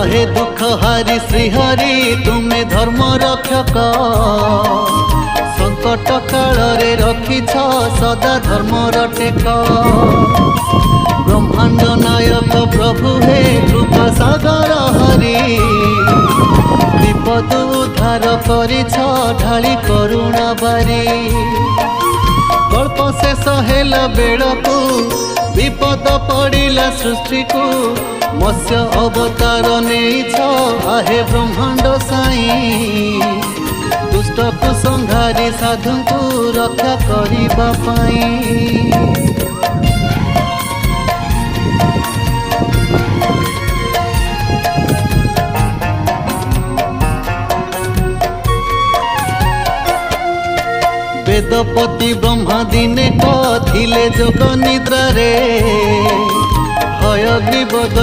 आहे दुख हारी श्रीहरि तुम्हें धर्म रक्षक संकट काल रे रखिछ सदा धर्म रटेक ब्रह्मांड नायक प्रभु हे कृपा सागर हरि विपद उद्धार करिछ ढाली करुणा बारी कल्प शेष हेला बेड़कू विपद पड़िला सृष्टि को मत्स्य अवतार नेइछ आहे ब्रह्मांड साई दुष्ट को संहारी साधु को रक्षा करिबा पाई। वेदपति ब्रह्मा दिने कथिले जोग निद्रा रे हयग्रीव